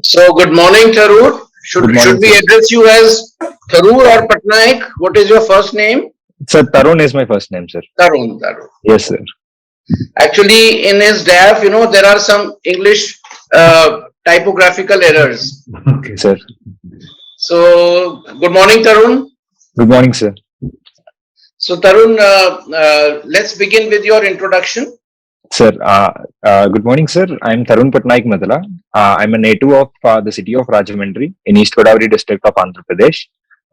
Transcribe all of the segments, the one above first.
So, good morning, Tharun. Good Should morning, we sir. address you as Tharun or Patnaik? What is your first name? Sir, Tarun is my first name, sir. Tharun. Tharun. Yes, sir. Actually, in his DAF, there are some English typographical errors. Okay, sir. So, good morning, Tharun. Good morning, sir. So, Tharun, let's begin with your introduction. Sir, good morning, sir. I'm Tharun Patnaik Madala. I'm a native of the city of Rajahmundry in East Godavari district of Andhra Pradesh.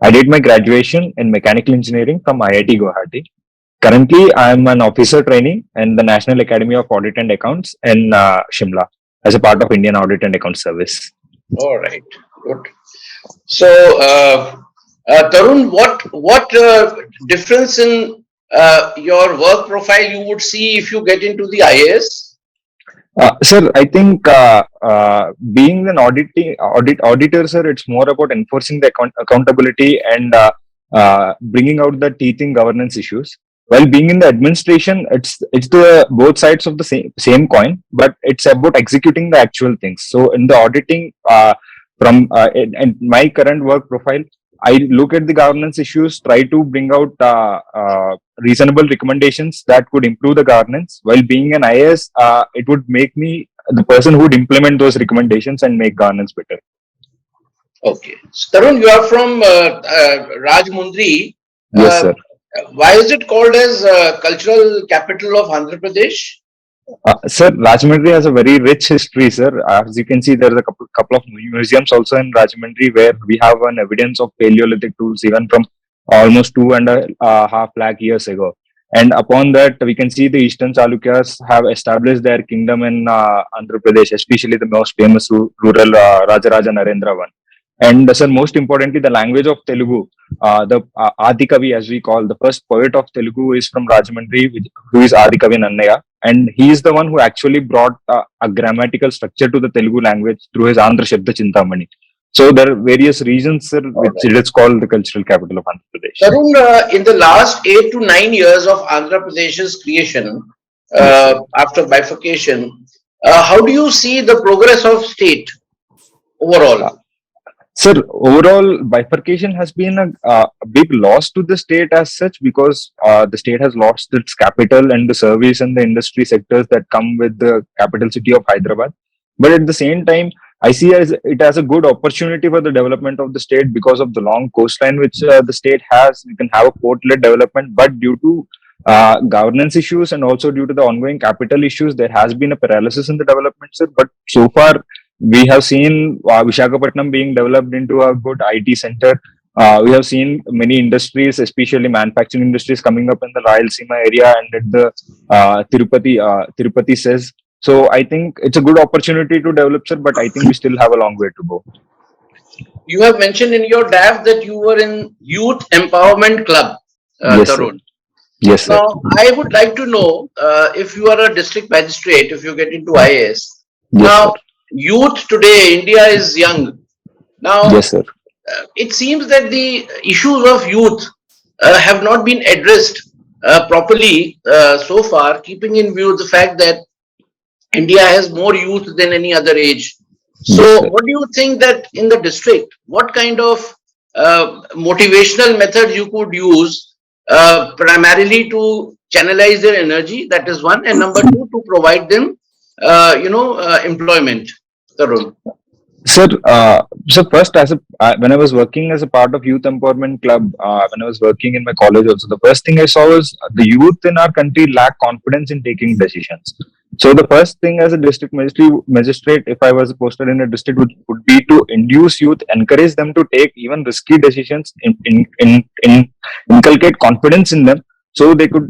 I did my graduation in mechanical engineering from IIT Guwahati. Currently, I'm an officer trainee in the National Academy of Audit and Accounts in Shimla as a part of Indian Audit and Accounts Service. All right, good. So, Tarun, what difference in your work profile you would see if you get into the IAS? Sir, I think being an auditor, sir, it's more about enforcing the accountability and bringing out the teething governance issues. While being in the administration, it's the both sides of the same coin, but it's about executing the actual things. So in the auditing, in my current work profile, I look at the governance issues, try to bring out reasonable recommendations that could improve the governance. While being an IAS, it would make me the person who would implement those recommendations and make governance better. Okay. So, Tarun, you are from Rajahmundry. Yes, sir. Why is it called as cultural capital of Andhra Pradesh? Sir, Rajahmundry has a very rich history, sir. As you can see, there's a couple of museums also in Rajahmundry where we have an evidence of Paleolithic tools even from almost 2.5 lakh years ago. And upon that, we can see the Eastern Chalukyas have established their kingdom in Andhra Pradesh, especially the most famous rural Rajaraja Narendra one. And sir, most importantly, the language of Telugu, the Adikavi, as we call the first poet of Telugu, is from Rajahmundry, who is Adikavi Nannaya. And he is the one who actually brought a grammatical structure to the Telugu language through his Andhra Shabda Chintamani. So there are various reasons, sir, which it is called the cultural capital of Andhra Pradesh. Tarun, in the last 8 to 9 years of Andhra Pradesh's creation, after bifurcation, how do you see the progress of state overall? Sir, overall bifurcation has been a big loss to the state as such because the state has lost its capital and the service and the industry sectors that come with the capital city of Hyderabad. But at the same time, I see it as a good opportunity for the development of the state because of the long coastline which the state has. We can have a port-led development, but due to governance issues and also due to the ongoing capital issues, there has been a paralysis in the development, sir. But so far, we have seen Visakhapatnam being developed into a good IT center. We have seen many industries, especially manufacturing industries, coming up in the Rayalaseema area and at the Tirupati says. So I think it's a good opportunity to develop, sir, but I think we still have a long way to go. You have mentioned in your DAF that you were in Youth Empowerment Club, Yes, Tarun. sir. Yes, sir. Now, I would like to know if you are a district magistrate, if you get into IAS. Yes, now, sir. youth today, India is young. Now, Yes, sir. It seems that the issues of youth have not been addressed properly so far, keeping in view the fact that India has more youth than any other age. So, Yes, sir. what do you think that in the district, what kind of motivational methods you could use primarily to channelize their energy? That is one, and number two, to provide them, employment. Tarun. Sir, so first, when I was working as a part of Youth Empowerment Club, when I was working in my college also, the first thing I saw was the youth in our country lack confidence in taking decisions. So the first thing as a district magistrate, if I was posted in a district, would be to induce youth, encourage them to take even risky decisions, inculcate confidence in them, so they could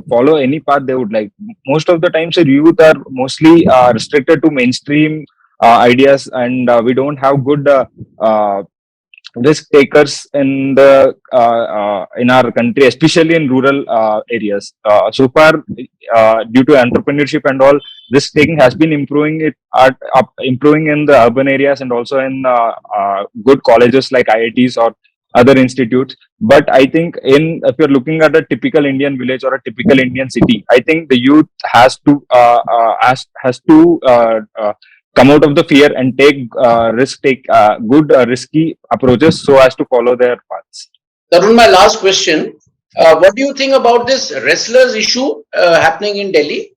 follow any path they would like. Most of the times, youth are mostly restricted to mainstream ideas, and we don't have good risk takers in our country, especially in rural areas. So far, due to entrepreneurship and all, risk taking has been improving in the urban areas and also in good colleges like IITs or other institutes. But I think if you're looking at a typical Indian village or a typical Indian city, I think the youth has to come out of the fear and take good risky approaches so as to follow their paths. Tarun, my last question. What do you think about this wrestlers issue happening in Delhi?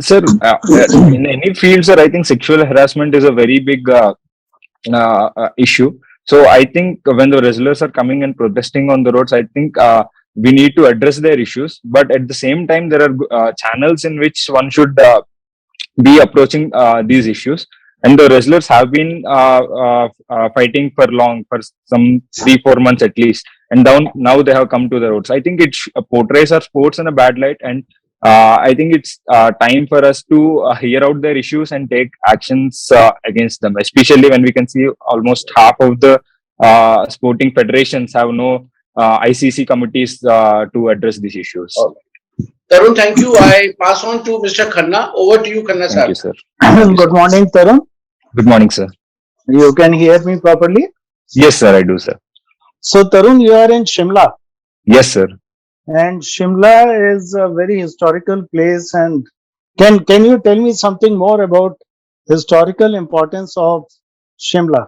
Sir, in any field, sir, I think sexual harassment is a very big issue. So I think when the wrestlers are coming and protesting on the roads, I think we need to address their issues. But at the same time, there are channels in which one should be approaching these issues. And the wrestlers have been fighting for long, for some 3-4 months at least. And now they have come to the roads. I think it portrays our sports in a bad light. And I think it's time for us to hear out their issues and take actions against them, especially when we can see almost half of the sporting federations have no ICC committees to address these issues. Tarun, thank you. I pass on to Mr. Khanna. Over to you, Khanna sir. Thank you, sir. Good morning, Tharun. Good morning, sir. You can hear me properly? Yes, sir, I do, sir. So, Tharun, you are in Shimla, Yes, sir. and Shimla is a very historical place. And can you tell me something more about historical importance of Shimla?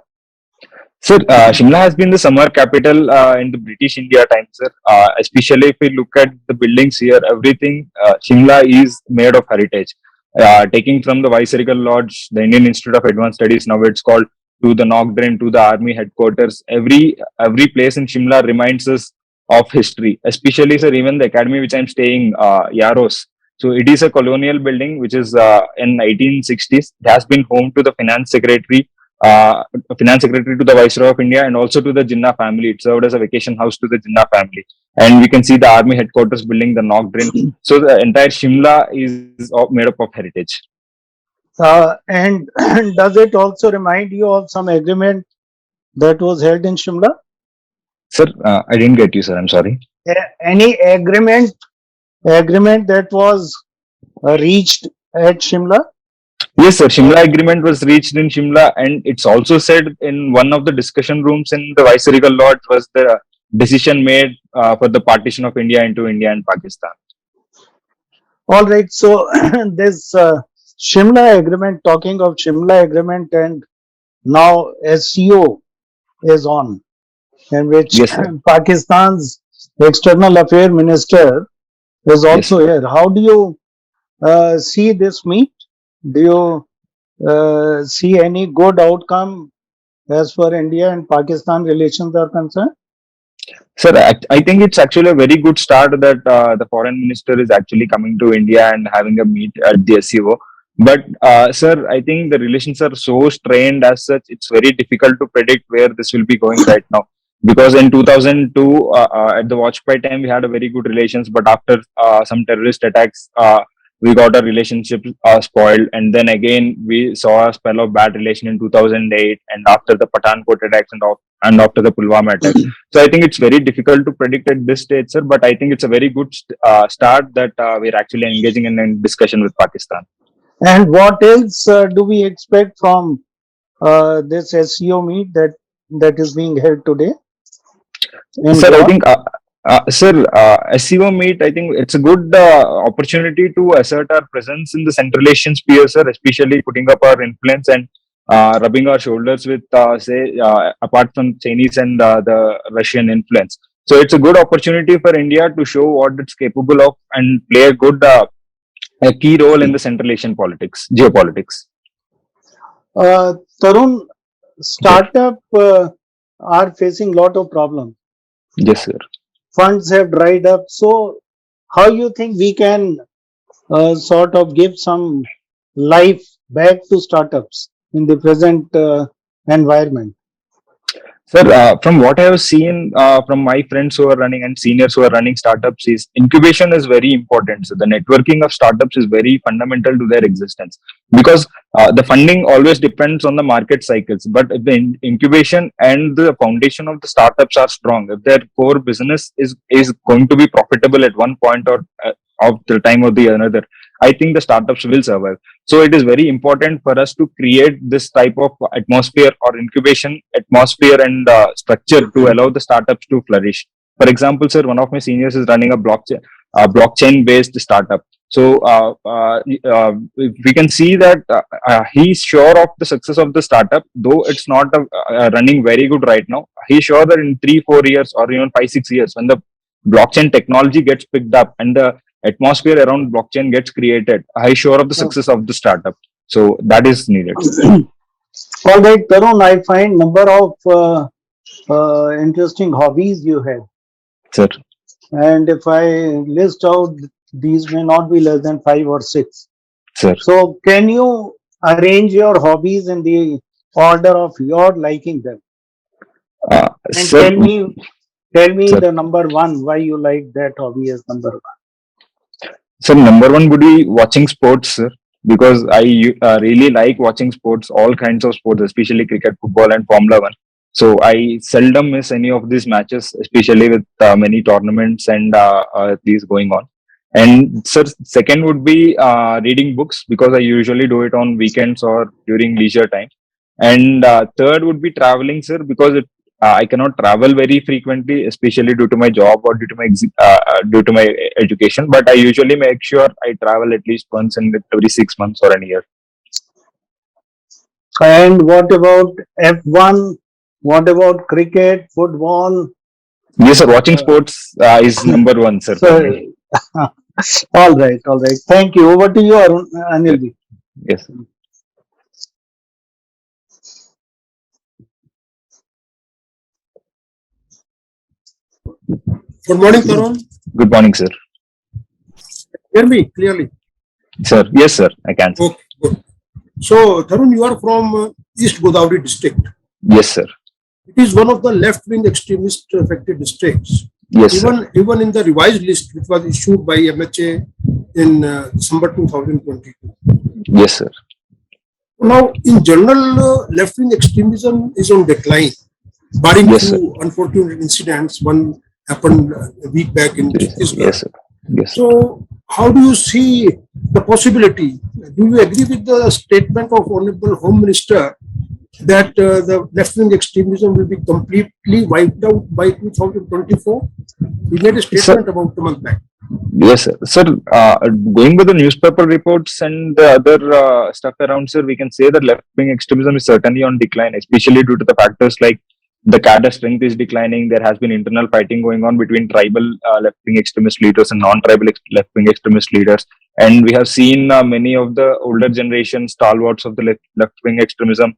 Sir, Shimla has been the summer capital in the British India times, sir. Especially if we look at the buildings here, everything, Shimla is made of heritage. Taking from the Viceregal Lodge, the Indian Institute of Advanced Studies, now it's called, to the Knock Drain, to the army headquarters. Every place in Shimla reminds us of history. Especially, sir, even the academy which I'm staying, Yaros. So it is a colonial building which is in 1860s. It has been home to the uh, finance secretary to the Viceroy of India, and also to the Jinnah family. It served as a vacation house to the Jinnah family. And we can see the army headquarters building, the Knock Drain. So the entire Shimla is made up of heritage. And does it also remind you of some agreement that was held in Shimla? Sir, I didn't get you, sir. I'm sorry. Any agreement that was reached at Shimla? Yes, sir. Shimla agreement was reached in Shimla, and it's also said in one of the discussion rooms in the Viceregal Lodge was the decision made for the partition of India into India and Pakistan. All right. So this Shimla agreement, talking of Shimla agreement, and now SCO is on, in which Yes, sir. Pakistan's external affair minister is Yes. also here. How do you see this meet? Do you see any good outcome as far India and Pakistan relations are concerned? Sir, I think it's actually a very good start that the foreign minister is actually coming to India and having a meet at the SCO. But, sir, I think the relations are so strained as such, it's very difficult to predict where this will be going right now. Because in 2002, at the Vajpayee time, we had a very good relations, but after some terrorist attacks, we got our relationship spoiled. And then again, we saw a spell of bad relation in 2008, and after the Pathankot attacks and after the Pulwama attacks. So I think it's very difficult to predict at this stage, sir. But I think it's a very good start that we're actually engaging in a discussion with Pakistan. And what else do we expect from this SCO meet that is being held today? Sir, I think, sir, SCO meet, I think it's a good opportunity to assert our presence in the Central Asian sphere, sir, especially putting up our influence and rubbing our shoulders with, apart from Chinese and the Russian influence. So it's a good opportunity for India to show what it's capable of and play a key role in the Central Asian geopolitics. Tarun, startup are facing lot of problems. Yes, sir. Funds have dried up. So how you think we can sort of give some life back to startups in the present environment? Sir, from what I have seen from my friends who are running and seniors who are running startups, is incubation is very important. So the networking of startups is very fundamental to their existence, because the funding always depends on the market cycles. But if the incubation and the foundation of the startups are strong, if their core business is going to be profitable at one point or of the time or the another, I think the startups will survive. So it is very important for us to create this type of atmosphere or incubation atmosphere and structure to allow the startups to flourish. For example, sir, one of my seniors is running a blockchain based startup. So we can see that he's sure of the success of the startup, though it's not running very good right now. He's sure that in 3-4 years or even 5-6 years, when the blockchain technology gets picked up and the atmosphere around blockchain gets created, he's sure of the success of the startup. So that is needed. All right, Tarun, I find number of interesting hobbies you have. Sir. And if I list out, these may not be less than 5 or 6. Sir. So can you arrange your hobbies in the order of your liking them? And Sir, tell me sir. the number one, why you like that hobby as number one. So number one would be watching sports, sir, because I really like watching sports, all kinds of sports, especially cricket, football, and Formula One. So I seldom miss any of these matches, especially with many tournaments and these going on. And sir, second would be reading books, because I usually do it on weekends or during leisure time. And third would be traveling, sir, because I cannot travel very frequently, especially due to my job or due to my education. But I usually make sure I travel at least once in every 6 months or a year. And what about F1? What about cricket, football? Yes, sir. Watching sports is number one, sir. All right. Thank you. Over to you, Anil. Yes. Good morning, Tharun. Good morning, sir. Hear me clearly? Sir, yes, sir. I can. Sir. Okay, good. So, Tharun, you are from East Godavari district. Yes, sir. It is one of the left-wing extremist affected districts. Yes, even in the revised list, which was issued by MHA in December 2022. Yes, sir. Now, in general, left-wing extremism is on decline, barring few unfortunate incidents. One happened a week back in Chhattisgarh. Yes, sir. Yes. So, how do you see the possibility? Do you agree with the statement of Honorable Home Minister that the left-wing extremism will be completely wiped out by 2024? He made a statement about a month back. Yes, sir. Sir, going with the newspaper reports and the other stuff around, sir, we can say that left-wing extremism is certainly on decline, especially due to the factors like the cadre strength is declining. There has been internal fighting going on between tribal left-wing extremist leaders and non-tribal left-wing extremist leaders. And we have seen many of the older generation stalwarts of the left-wing extremism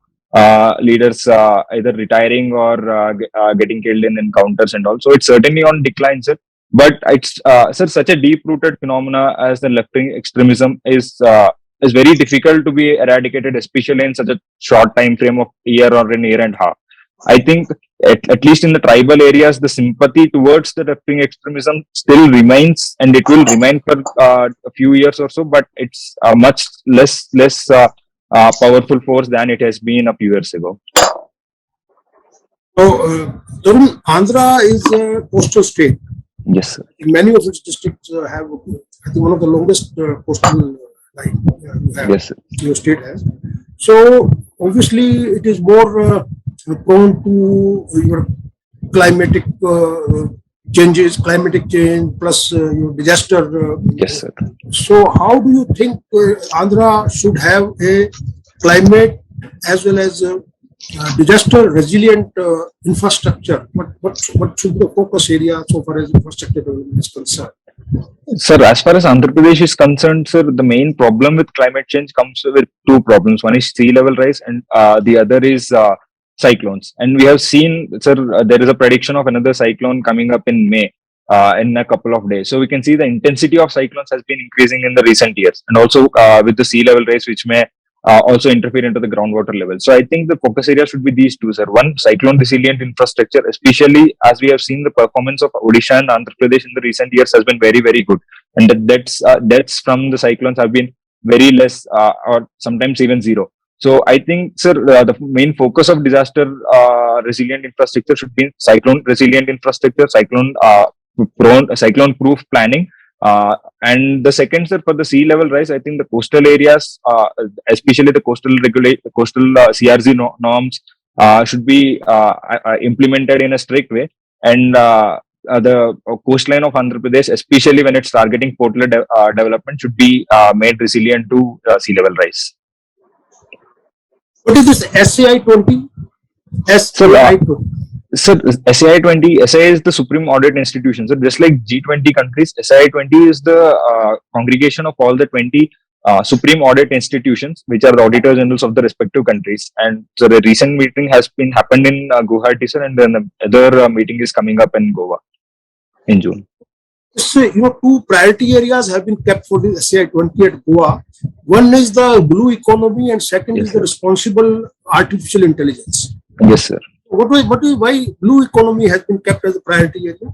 leaders either retiring or getting killed in encounters and all. So it's certainly on decline, sir. But it's sir, such a deep-rooted phenomena as the left-wing extremism is very difficult to be eradicated, especially in such a short time frame of a year or an year and a half. I think at least in the tribal areas, the sympathy towards the left-wing extremism still remains, and it will remain for a few years or so. But it's a much less powerful force than it has been a few years ago. So, Tharun, Andhra is a coastal state. Yes, sir. Many of its districts have, I think, one of the longest coastal line you have. Yes, sir. Your state has. So, obviously, it is more prone to your climatic changes, climatic change plus your disaster. Yes, sir. So, how do you think Andhra should have a climate as well as disaster resilient infrastructure? What should be the focus area so far as infrastructure development is concerned? Sir, as far as Andhra Pradesh is concerned, sir, the main problem with climate change comes with two problems. One is sea level rise, and the other is cyclones. And we have seen, sir, there is a prediction of another cyclone coming up in May, in a couple of days. So we can see the intensity of cyclones has been increasing in the recent years, and also with the sea level rise, which may also interfere into the groundwater level. So I think the focus area should be these two, sir. One, cyclone resilient infrastructure, especially as we have seen the performance of Odisha and Andhra Pradesh in the recent years has been very, very good. And the deaths from the cyclones have been very less or sometimes even zero. So I think, sir, the main focus of disaster resilient infrastructure should be cyclone resilient infrastructure, cyclone proof planning. And the second, sir, for the sea level rise, I think the coastal areas, especially the coastal CRZ norms, should be implemented in a strict way. And the coastline of Andhra Pradesh, especially when it's targeting port-led development, should be made resilient to sea level rise. What is this SAI 20? SAI 20. So SAI 20, SAI is the Supreme Audit Institution. So just like G20 countries, SAI 20 is the congregation of all the 20 Supreme Audit Institutions, which are the Auditor Generals of the respective countries. And so the recent meeting has been happened in Guwahati, sir, and then the other meeting is coming up in Goa in June. So, two priority areas have been kept for the SAI 20 at Goa. One is the blue economy, and second Yes, is the sir. responsible artificial intelligence. Yes, sir. Why blue economy has been kept as a priority area?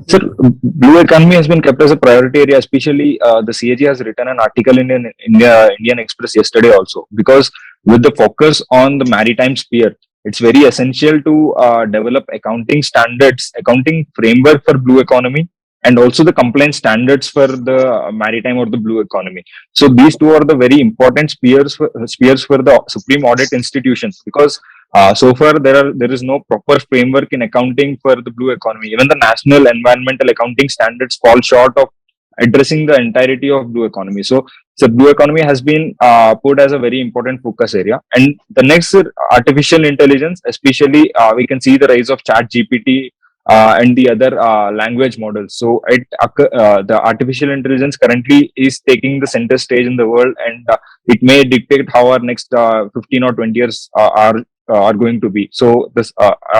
Sir, blue economy has been kept as a priority area. Especially, the CAG has written an article in Indian Express yesterday also, because with the focus on the maritime sphere, it's very essential to develop accounting standards, accounting framework for blue economy, and also the compliance standards for the maritime or the blue economy. So these two are the very important spheres for the Supreme Audit Institutions, because so far there is no proper framework in accounting for the blue economy. Even the national environmental accounting standards fall short of addressing the entirety of blue economy. So blue economy has been put as a very important focus area. And the next, artificial intelligence, especially we can see the rise of Chat GPT and the other language models. So the artificial intelligence currently is taking the center stage in the world, and it may dictate how our next 15 or 20 years are going to be. So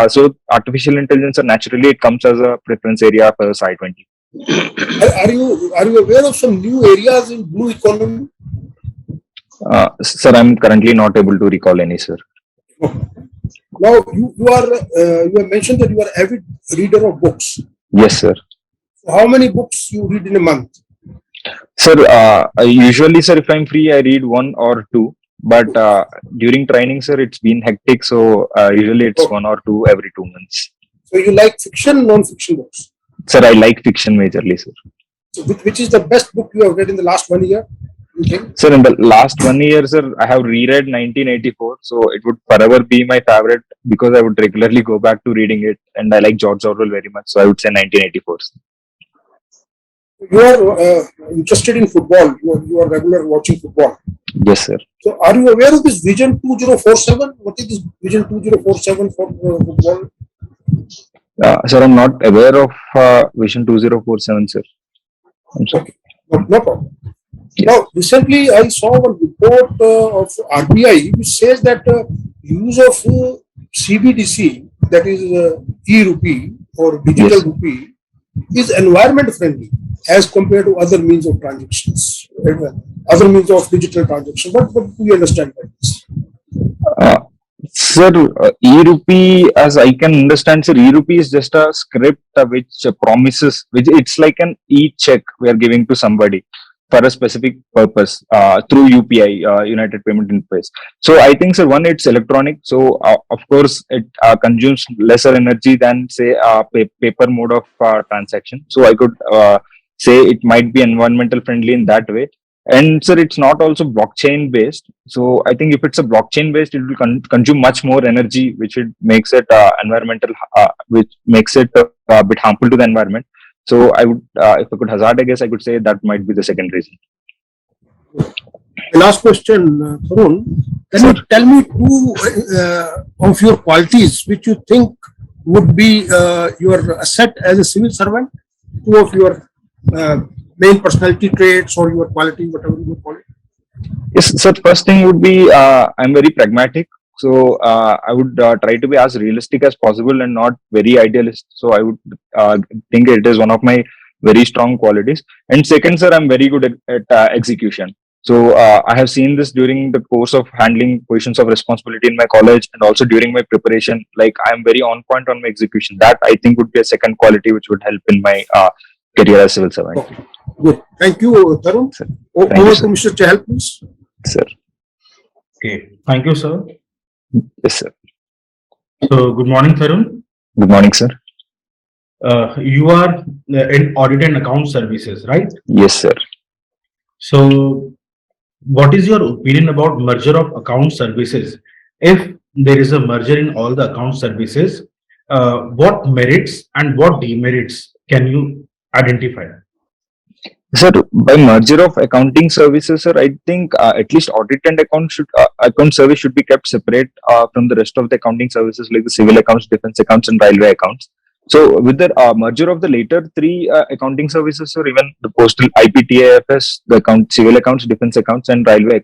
so artificial intelligence, naturally it comes as a preference area for SAI 20. Are you aware of some new areas in blue economy? Sir, I'm currently not able to recall any, sir. Now you have mentioned that you are avid reader of books. Yes, sir. So how many books you read in a month? Sir, usually, sir, if I'm free, I read one or two. But during training, sir, it's been hectic. So usually it's one or two every 2 months. So you like fiction, non-fiction books? Sir, I like fiction majorly, sir. So which is the best book you have read in the last 1 year? You think? Sir, in the last 1 year, sir, I have reread 1984. So it would forever be my favorite, because I would regularly go back to reading it. And I like George Orwell very much. So I would say 1984. You are interested in football. You are regular watching football. Yes, sir. So are you aware of this Vision 2047? What is this Vision 2047 for football? Sir, I'm not aware of Vision 2047, sir. I'm sorry. Okay. No problem. Yes. Now, recently I saw one report of RBI which says that use of CBDC, that is e-rupee or digital Yes. rupee, is environment friendly as compared to other means of transactions, other means of digital transaction. What do you understand by this? Sir, e-rupee, as I can understand, sir, e-rupee is just a script which promises, which it's like an e-check we are giving to somebody for a specific purpose through UPI, United Payment Interface. So I think, sir, one, it's electronic. So of course, it consumes lesser energy than, say, paper mode of transaction. So I could say it might be environmental friendly in that way. And sir, it's not also blockchain based. So I think if it's a blockchain based, it will consume much more energy, which makes it environmental, which makes it a bit harmful to the environment. So I would, if I could hazard a guess, I could say that might be the second reason. The last question, Tharun. Can you tell me two of your qualities which you think would be your asset as a civil servant? Two of your main personality traits or your quality, whatever you call it. Yes, sir. First thing would be I'm very pragmatic. So I would try to be as realistic as possible and not very idealist. So I would think it is one of my very strong qualities. And second, sir, I'm very good at execution. So I have seen this during the course of handling positions of responsibility in my college, and also during my preparation. Like, I'm very on point on my execution. That I think would be a second quality which would help in my career as civil servant. Okay. Good. Thank you, Tharun. Thank Over you, to sir. Mr. Chahal, please. Sir. Okay, thank you, sir. Yes, sir. So, good morning, Tharun. Good morning, sir. You are in audit and account services, right? Yes, sir. So, what is your opinion about merger of account services? If there is a merger in all the account services, what merits and what demerits can you identify? Sir, by merger of accounting services, sir, I think at least audit and account service should be kept separate from the rest of the accounting services like the civil accounts, defense accounts, and railway accounts. So, with the merger of the later three accounting services, or even the postal IPTAFS, the civil accounts, defense accounts, and railway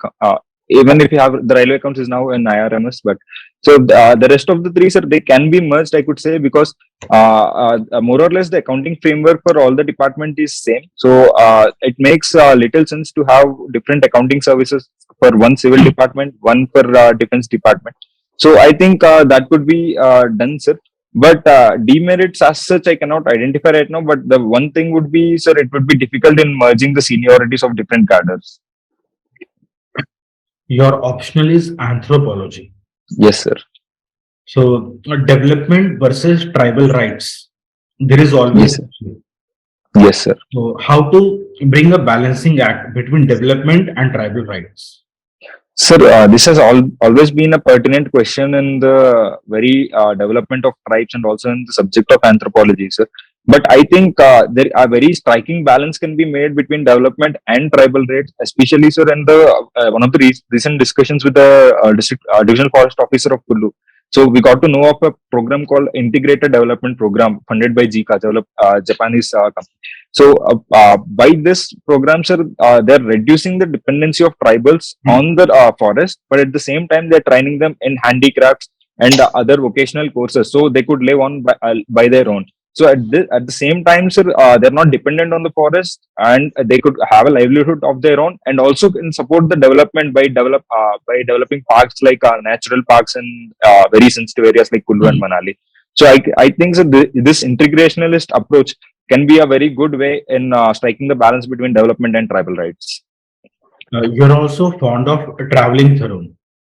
even if you have the railway accounts is now an IRMS, but so the rest of the three, sir, they can be merged, I could say, because more or less the accounting framework for all the department is same. So it makes little sense to have different accounting services for one civil department, one for defense department. So I think that could be done, sir. But demerits as such, I cannot identify right now. But the one thing would be, sir, it would be difficult in merging the seniorities of different cadres. Your optional is anthropology. Yes, sir. So, development versus tribal rights. There is always. Yes, sir. Yes, sir. So, how to bring a balancing act between development and tribal rights? Sir, this has always been a pertinent question in the very development of tribes and also in the subject of anthropology, sir. But I think there a very striking balance can be made between development and tribal rights, especially, sir, in the one of the recent discussions with the district divisional forest officer of Kullu. So we got to know of a program called Integrated Development Program funded by JICA, Japanese company. So by this program, sir, they're reducing the dependency of tribals on the forest, but at the same time, they're training them in handicrafts and other vocational courses, so they could live on by their own. So at the same time, sir, they're not dependent on the forest, and they could have a livelihood of their own, and also can support the development by developing parks like natural parks in very sensitive areas like Kullu and Manali. So I think so this integrationalist approach can be a very good way in striking the balance between development and tribal rights. You're also fond of traveling, Tharun.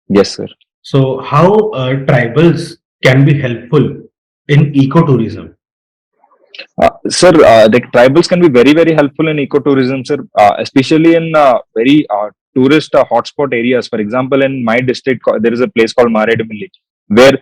Yes, sir. So, how tribals can be helpful in ecotourism? Sir, the tribals can be very, very helpful in ecotourism, sir, especially in very tourist hotspot areas. For example, in my district, there is a place called Maredumilli, where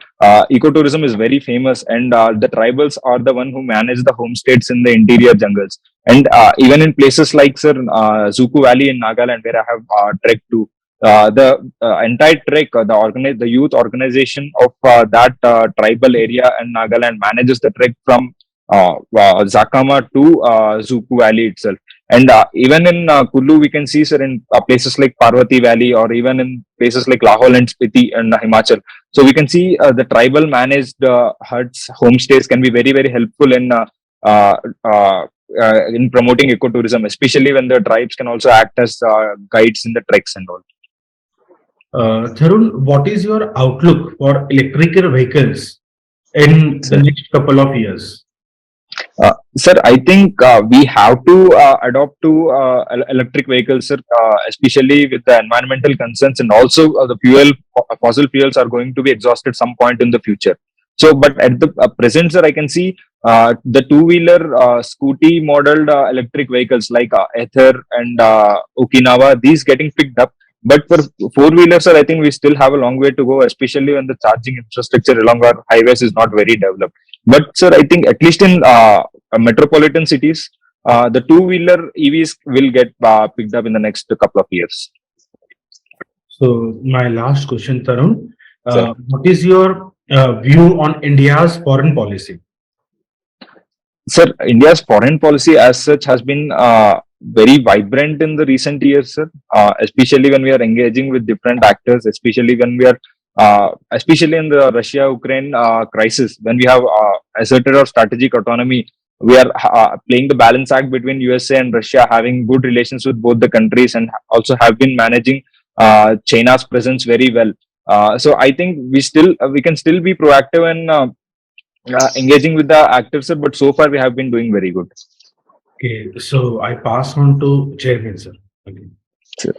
ecotourism is very famous, and the tribals are the one who manage the homestays in the interior jungles. And even in places like, sir, Zuku Valley in Nagaland, where I have trekked to, the entire trek, the youth organization of that tribal area in Nagaland manages the trek from Zakama to Zuku Valley itself. And even in Kullu, we can see, sir, in places like Parvati Valley, or even in places like Lahore and Spiti and Himachal. So we can see the tribal managed huts, homestays can be very, very helpful in promoting ecotourism, especially when the tribes can also act as guides in the treks and all. Tharun, what is your outlook for electrical vehicles in the next couple of years? Sir, I think we have to adopt to electric vehicles, sir, especially with the environmental concerns, and also the fossil fuels are going to be exhausted some point in the future. So, but at the present, sir, I can see the two-wheeler scooty modeled electric vehicles like Ether and Okinawa, these getting picked up. But for four-wheelers, sir, I think we still have a long way to go, especially when the charging infrastructure along our highways is not very developed. But, sir, I think at least in metropolitan cities, the two-wheeler EVs will get picked up in the next couple of years. So, my last question, Tharun, what is your view on India's foreign policy? Sir, India's foreign policy as such has been very vibrant in the recent years, sir, especially when we are engaging with different actors, especially when we are especially in the Russia-Ukraine crisis, when we have asserted our strategic autonomy, we are playing the balance act between USA and Russia, having good relations with both the countries, and also have been managing China's presence very well. So I think we can still be proactive and engaging with the actors, sir, but so far we have been doing very good. Okay, so I pass on to Chairman, sir. Okay. Sure.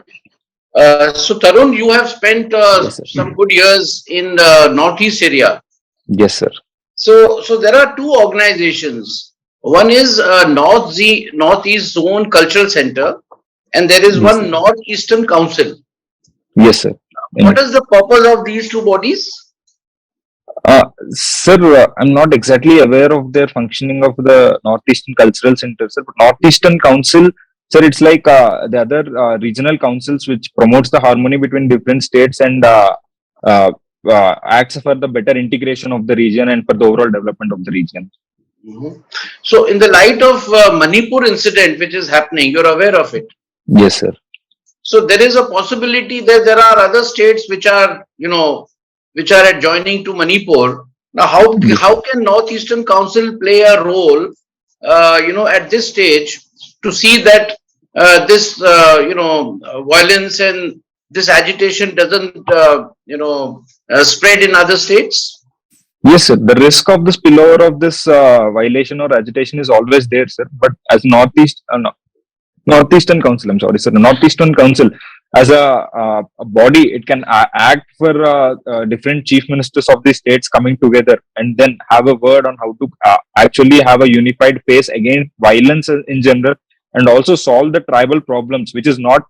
So Tarun, you have spent Yes, some good years in the Northeast area. Yes, sir. So there are two organizations. One is Northeast Zone Cultural Center, and there is Yes, one sir. Northeastern Council. Yes, sir. What is the purpose of these two bodies? Sir, I'm not exactly aware of their functioning of the Northeastern Cultural Center, sir. But Northeastern Council, sir, it's like the other regional councils which promotes the harmony between different states and uh, acts for the better integration of the region and for the overall development of the region. Mhm. So, in the light of Manipur incident which is happening, you're aware of it. Yes, sir. So, there is a possibility that there are other states which are, which are adjoining to Manipur. Now, Yes, how can Northeastern Council play a role, at this stage to see that this, violence and this agitation doesn't, spread in other states? yes, sir. The risk of the spillover of this violation or agitation is always there, sir. But as Northeastern Council, I'm sorry, sir. The Northeastern Council, as a body, it can act for different chief ministers of the states coming together and then have a word on how to actually have a unified face against violence in general and also solve the tribal problems, which is not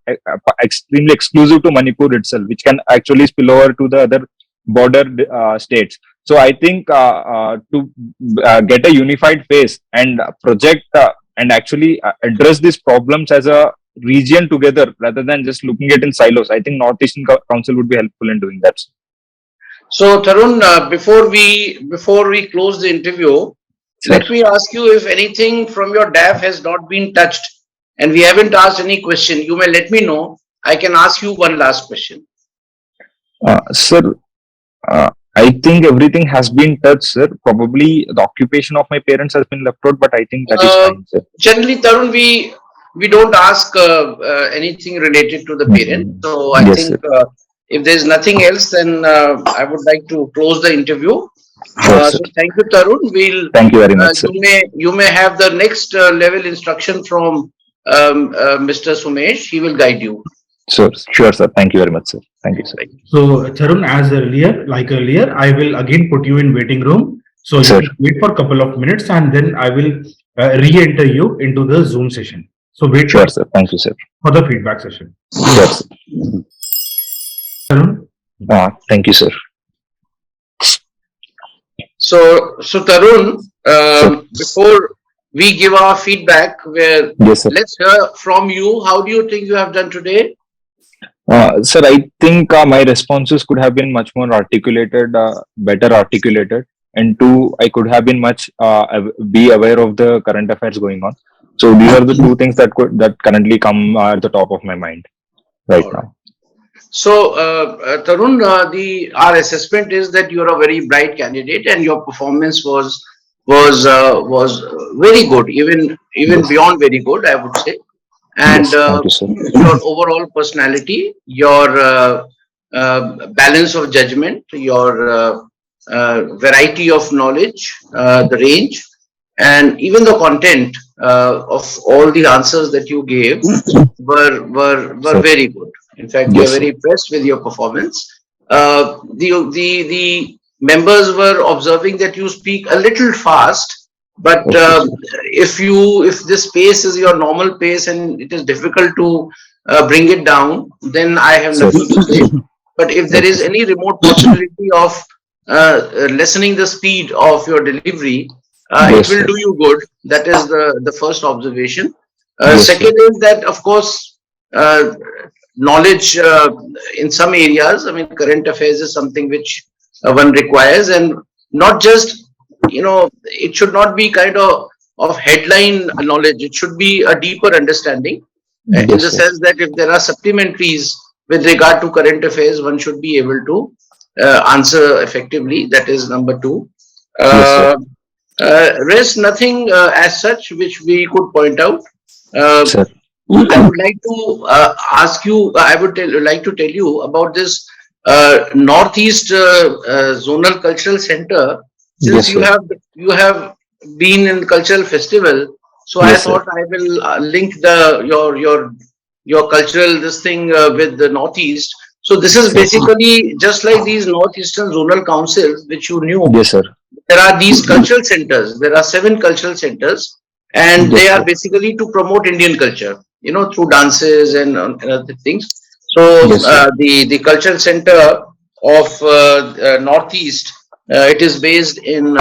extremely exclusive to Manipur itself, which can actually spill over to the other border states. So I think to get a unified face and project and actually address these problems as a region together rather than just looking at in silos. I think Northeastern Council would be helpful in doing that. So, Tharun, before we close the interview, Sir. let me ask you if anything from your DAF has not been touched and we haven't asked any question. You may let me know. I can ask you one last question. Sir, I think everything has been touched, sir. Probably the occupation of my parents has been left out, but I think that is fine, sir. Generally, Tarun, we don't ask anything related to the parent. So I Yes, think sir. if there's nothing else, then I would like to close the interview. Sure, sir. So thank you, Tarun. We'll Thank you very much, sir. you may have the next level instruction from Mr. Sumesh. He will guide you. Sure, sir. Thank you very much, sir. Thank you, sir. So, Tharun, as earlier, I will again put you in waiting room. So you Sir. can wait for a couple of minutes and then I will re-enter you into the Zoom session. So wait Sure, sir. Thank you, sir. for the feedback session. Sure, sir. Tharun? Thank you, sir. So Tarun, before we give our feedback, Yes, sir. let's hear from you. How do you think you have done today? Sir, I think my responses could have been much more articulated, better articulated, and two, I could have been much be aware of the current affairs going on. So these are the two things that currently come at the top of my mind right now. So Tarun, our assessment is that you are a very bright candidate, and your performance was very good, even Yes. beyond very good, I would say. And Yes, thank you, sir. your overall personality, your balance of judgment, your variety of knowledge, the range, and even the content of all the answers that you gave were Sir. very good. In fact, we Yes, are very sir. impressed with your performance. The members were observing that you speak a little fast, but Okay, if this pace is your normal pace and it is difficult to bring it down, then I have Sir. nothing to say. But if there is Okay, sir. any remote possibility of lessening the speed of your delivery, Yes, it will sir. do you good. That is the first observation. Yes, sir. Second is that, of course, knowledge in some areas. I mean, current affairs is something which one requires, and not just, it should not be kind of headline knowledge. It should be a deeper understanding, in Yes, the sir. sense that if there are supplementaries with regard to current affairs, one should be able to answer effectively. That is number two. Yes, sir. Rest nothing as such which we could point out. Sir. I would like to ask you. I would like to tell you about this Northeast Zonal Cultural Center. Since Yes, sir. you have been in cultural festival, so I Yes, sir. thought I will link your cultural this thing with the Northeast. So this is Sir. basically just like these Northeastern Zonal Councils, which you knew. Yes, sir. There are these cultural centers. There are 7 cultural centers, and Yes, they are sir. basically to promote Indian culture, through dances and other things. So Yes, sir. the cultural center of Northeast It is based in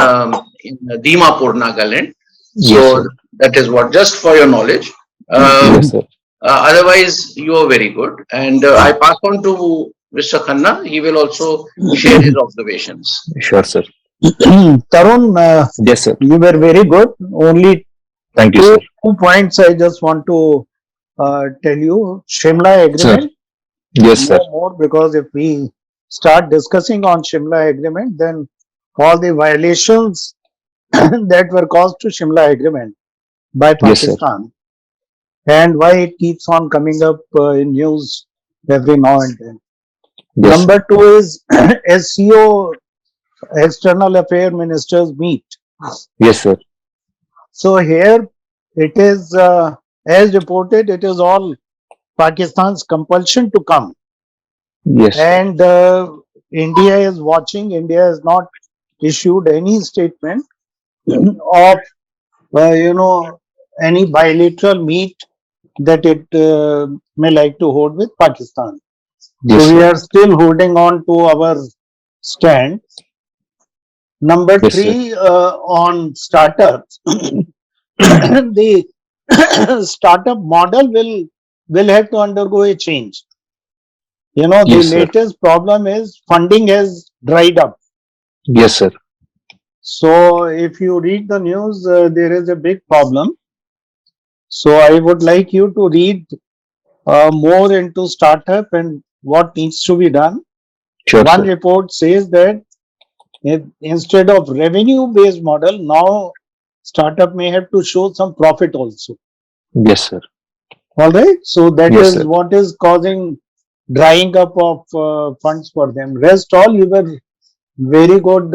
Dimapur, Nagaland. So Yes, sir. that is what, just for your knowledge. Yes, sir. Otherwise, you are very good. And I pass on to Mr. Khanna. He will also share his observations. Sure, sir. Tarun, Yes, sir. you were very good. Only Thank you, sir. 2 points I just want to tell you. Shimla Agreement, Yes, sir. no more, because if we start discussing on Shimla Agreement, then all the violations that were caused to Shimla Agreement by Yes, sir. Pakistan, and why it keeps on coming up in news every now and then. Yes, sir. Number 2 is SCO, External Affairs Ministers meet. Yes, sir. So here it is, as reported, it is all Pakistan's compulsion to come, Yes, sir. and India is watching. India has not issued any statement of any bilateral meet that it may like to hold with Pakistan. Yes, So we sir. are still holding on to our stand. Number Yes, sir. 3, on startups, the startup model will have to undergo a change. The Yes, sir. latest problem is funding has dried up. Yes, sir. So if you read the news, there is a big problem. So I would like you to read more into startup and what needs to be done. Sure, One sir. report says that instead of revenue-based model, now startup may have to show some profit also. Yes, sir. All right. So that Yes, is sir. what is causing drying up of funds for them. Rest all, you were very good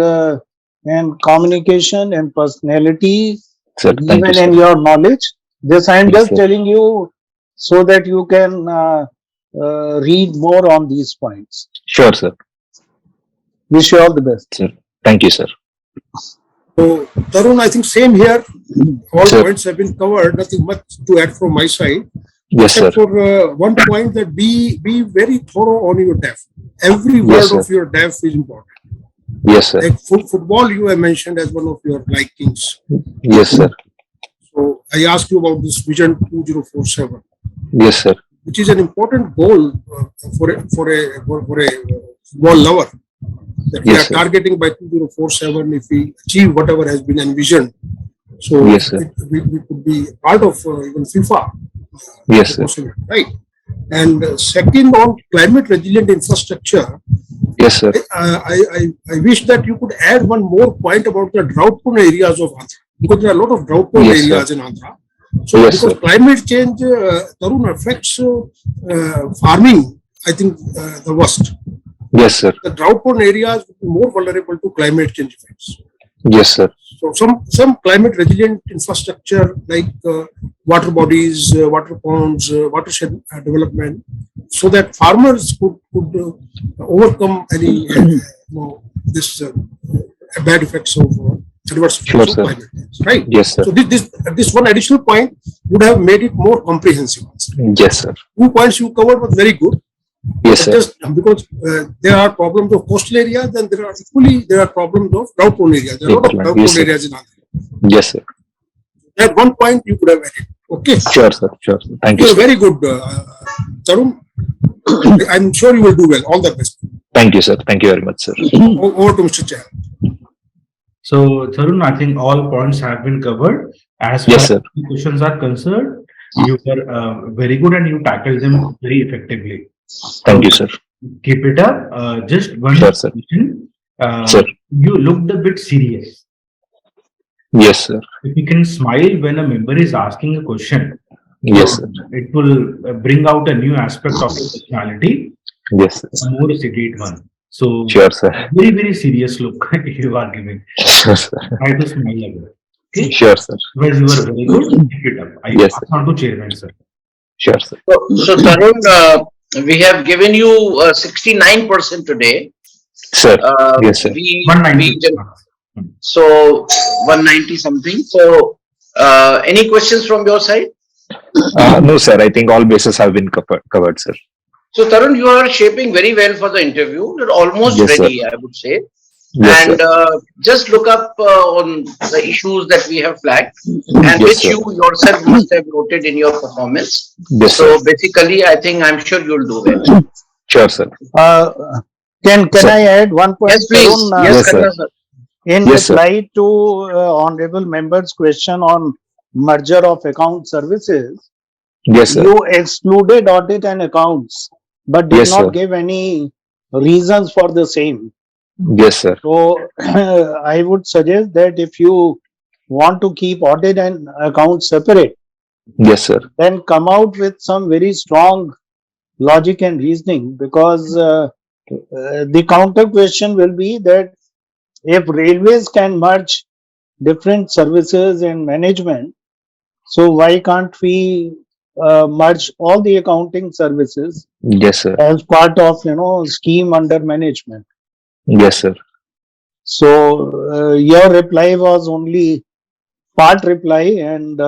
in communication and personality, Sir, thank you, even in sir. your knowledge. This I am Yes, just sir. telling you so that you can read more on these points. Sure, sir. Wish you all the best. Sir. Thank you, sir. So, Tarun, I think same here. All Sir. points have been covered. Nothing much to add from my side. Yes, sir. Except for one point, that be very thorough on your DEF. Every Yes, word sir. of your DEF is important. Yes, sir. Like football, you have mentioned as one of your likings. Yes, sir. So I asked you about this Vision 2047, Yes, sir. which is an important goal for a football lover. That we Yes, are sir. targeting by 2047 if we achieve whatever has been envisioned. So Yes, sir. we could be part of even FIFA. Yes, sir. Possible, right? And second, on climate resilient infrastructure, Yes, sir. I wish that you could add one more point about the drought-prone areas of Andhra, because there are a lot of drought-prone Yes, sir. areas in Andhra. So, Yes, because sir. climate change, Tarun, affects farming, I think the worst. Yes, sir. The drought-prone areas will be more vulnerable to climate change effects. Yes, sir. So, some climate resilient infrastructure like water bodies, water ponds, watershed development, so that farmers could overcome any this bad effects of adverse Sure, effects of sir. climate change, right? Yes, sir. So this one additional point would have made it more comprehensive. Yes, sir. 2 points you covered was very good. Yes, sir. Just because there are problems of coastal areas, and there are problems of drought-prone areas. There are a lot of Yes, drought-prone sir. areas in Andhra. Yes, sir. At one point you could have added. Okay. Sure, sir. Sure, sir. Thank you, You're sir. very good, Tharun. I'm sure you will do well. All the best. Thank you, sir. Thank you very much, sir. Over to Mr. Chair. So, Tharun, I think all points have been covered. As far Yes, as sir. the questions are concerned, you were very good and you tackled them very effectively. Thank you, sir. Keep it up. Just one Sure, sir. question. Sir. You looked a bit serious. Yes, sir. If you can smile when a member is asking a question, Yes, sir. it will bring out a new aspect of your personality, Yes, sir. a more sedate one. So, Sure, sir. very, very serious look you are giving. Sure, sir. Try to smile a bit. Okay? Sure, sir. Otherwise, you are very good. Keep it up. I Yes, pass sir. on to chairman, sir. Sure, sir. So Tharun, we have given you 69% today. Sir. Yes, sir. We 190. so 190 something. So any questions from your side? No, sir. I think all bases have been covered, sir. So Tharun, you are shaping very well for the interview. You're almost Yes, sir. ready, I would say. Yes, and sir. just look up on the issues that we have flagged, and Yes, which sir. you yourself must have noted in your performance. Yes, sir. So basically, I think I'm sure you'll do well. Sure, sir. Uh, can Sir. I add one Yes, point, please. Tarun? Yes, Yes, sir. Khanna sir. In Yes, sir. reply to honorable member's question on merger of account services, Yes, sir. you excluded audit and accounts, but did Yes, sir. not give any reasons for the same. Yes, sir. So I would suggest that if you want to keep audit and accounts separate, Yes, sir. then come out with some very strong logic and reasoning, because the counter question will be that if railways can merge different services and management, so why can't we merge all the accounting services Yes, sir. as part of scheme under management? Yes, sir. So your reply was only part reply, and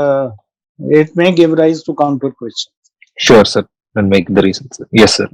it may give rise to counter questions. Sure, sir. And make the reasons. Yes, sir.